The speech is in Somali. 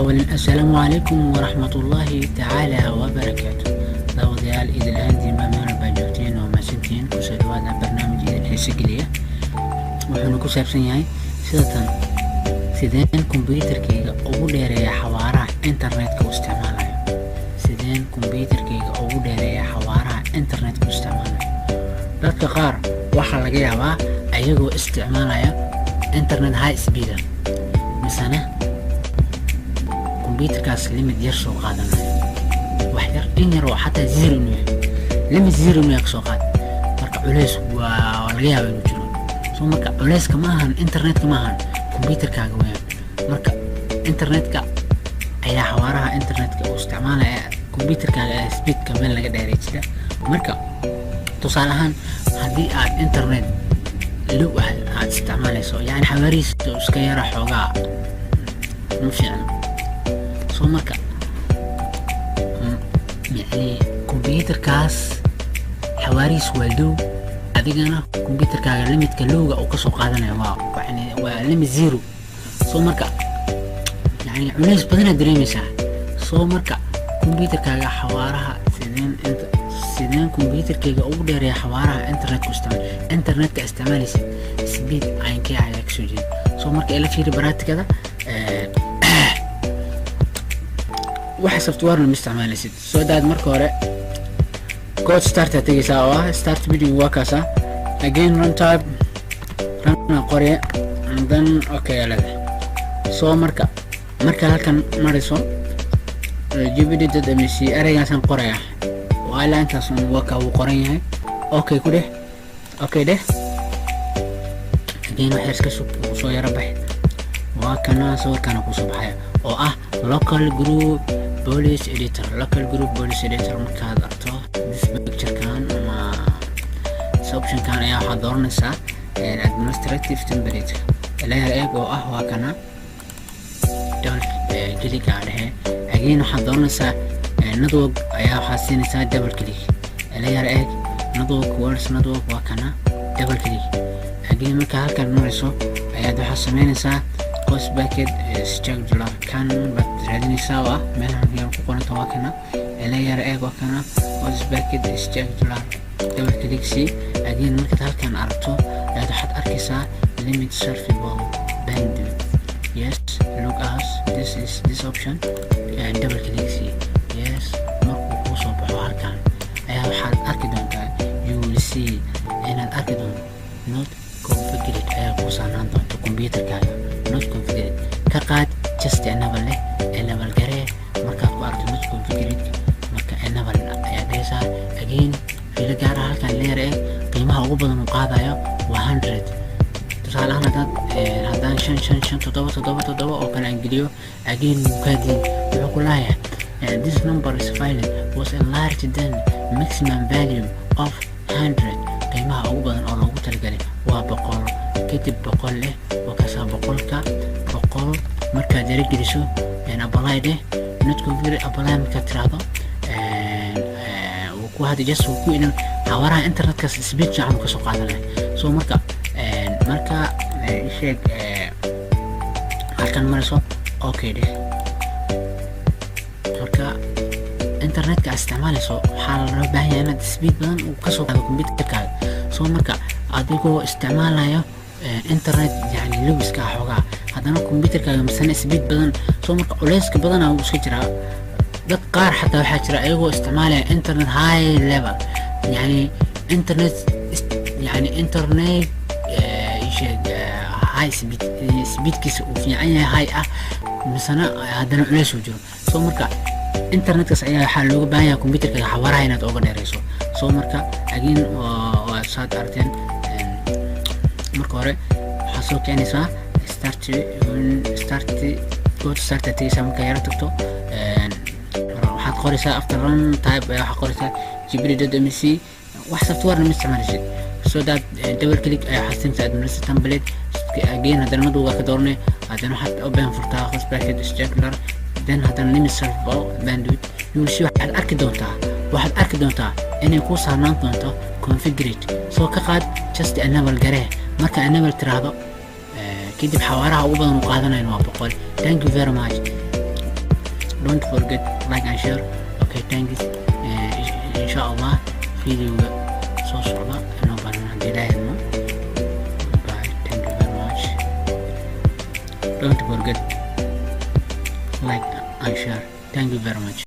أولا السلام عليكم ورحمة الله تعالى وبركاته. داوديال إذا الآن دي مامون باجوتين وما سنتين كسروا هذا برنامج إذا الحسقلية وحنا كسرسين هاي سيدين كمبيوتر كيغا أو ديريا حوارها إنترنت كاستعمالها سيدين كمبيوتر كيغا أو ديريا حوارها إنترنت كاستعمالها dadka qaar waxa laga yaabaa ayagoo isticmaalaya internet high speed misana computerkaas limit yar soo qaadanaya wax yar in yar oo xataa zero limit zero ka soo qaad marka culeys waa laga yaabaa inuu jiro soo marka culeyska ma ahan internetka ma ahan computerkaaga weeyaan marka internetka ayaa xawaaraha internetka uu isticmaalaya computerkaaga speedka meel laga dheereeyay marka tusaale ahaan haddii aad internet low aad isticmaalayso yani xawaarihiisa iska yara xoogaa ma fiicna soo marka yani computerkaas xawaarihiisa waa low adigana computerkaaga limitka lowga uu kasoo qaadanayo waa limit zero soo marka yani culeys badan aad dareemaysaa soo marka computerkaaga xawaaraha sideen computerkayga ugu dheereeya xawaaraha internetka isticmaalaysa speed aynkee ayaa kasoo jeeda soo marka ila fiiri baraatikada waxa software ma isticmaalaysid soo daad marka hore code start tegaysaa oo ah start video waa kaasa again run type run qoriya and then okay alada soo marka halkan mariso gbd.mc ereygaasaan qoraya وعلى أنت أصلاً وكا وقرينها أوكي كده أوكي ده جينا حرس كسب وصويا ربح وكنا صور كانوا كوسبحية local group police editor مكان أرتو this picture كان ما option كان يا حضرنا سا administrative temperature اللي هي وكنا دول جلي عليه أجينا حضرنا سا ندوق ayaa waxaa siinaysaa double click layer egg ندوق words ندوق waa kana double click haddii marka halkan marayso ayaad waxaa sameynaysaa cost bucket scheduler kan baad raadinaysaa waa meelahan yar ku qoranta waa kana layer egg waa kana cost bucket scheduler double click si haddii marka halkan aragto ayaad waxaad arkaysaa limit servable bandwidth yes look as this option and double click si yes waxaad arki doontaa you will see inaad arki doonto not configured ayaa ku saanaan doonto computerkaaga not configured ka qaad just enable garee markaad ku aragto not configured marka enable ayaa dhaysaa again fiilo gaara halkan leer qiimaha ugu badan uu qaadayo waa 100 tusaale ahaan haddaan 7 oo kale aan geliyo again mukaadin wuxuu ku leeyahay this number is valid was enlarged than maximum value of 100 qiimaha ugu badan oo loogu talagalay waa 100 kadib 100 leh wakaasa 100 markaad yarageliso apply deh not configure apply markaad tiraahdo ku hada just ku inaan xawaaraha internetka speed fiican ka soo qaadanay soo marka sheeg halkan marayso okay deh internetka isticmaalayso waxaa la baahan yahay inaad speed badan uu ka soo qaado computerkaaga soo marka adigoo isticmaalayo internet yani lowiska xoogaa haddana computerkaaga misana speed badan soo marka culeyska badan uu iska jiraa dad qaar xataa waxaa jira ayagoo isticmaalaya internet high level yani internet high speedkiisa uu fiican yahay high misana haddana culeys uu jiro soo marka internetkaas ayaa waxaa looga baahan yahay computerkaaga xawaaraha inaad uga dheerayso soo marka again waa saad aragteen marka hore waxaa soo keenaysaa start tegaysaa markaa yaro tagto waxaad qoraysaa after run type waxaad qoraysaa gbd.mc wax software ma isticmaalaysid so that double click ayaa waxaad siinaysaa administrative template again haddana madowga ka dooranay haddana waxaad open furtaa host bracket scheduler then haddana limit servable bandwidth you will see waxaad arki doontaa inay ku saarnaan doonto configured soo ka qaad just enable garee marka enable tiraahdo kadib xawaaraha ugu badan uu qaadanayo waa 100 thank you very much don't forget like and share. Okay, thanks. Inshallah video soo socda inoo baran haddii ilaahay idmo. Bye, thank you very much. Don't forget like and share. Thank you very much.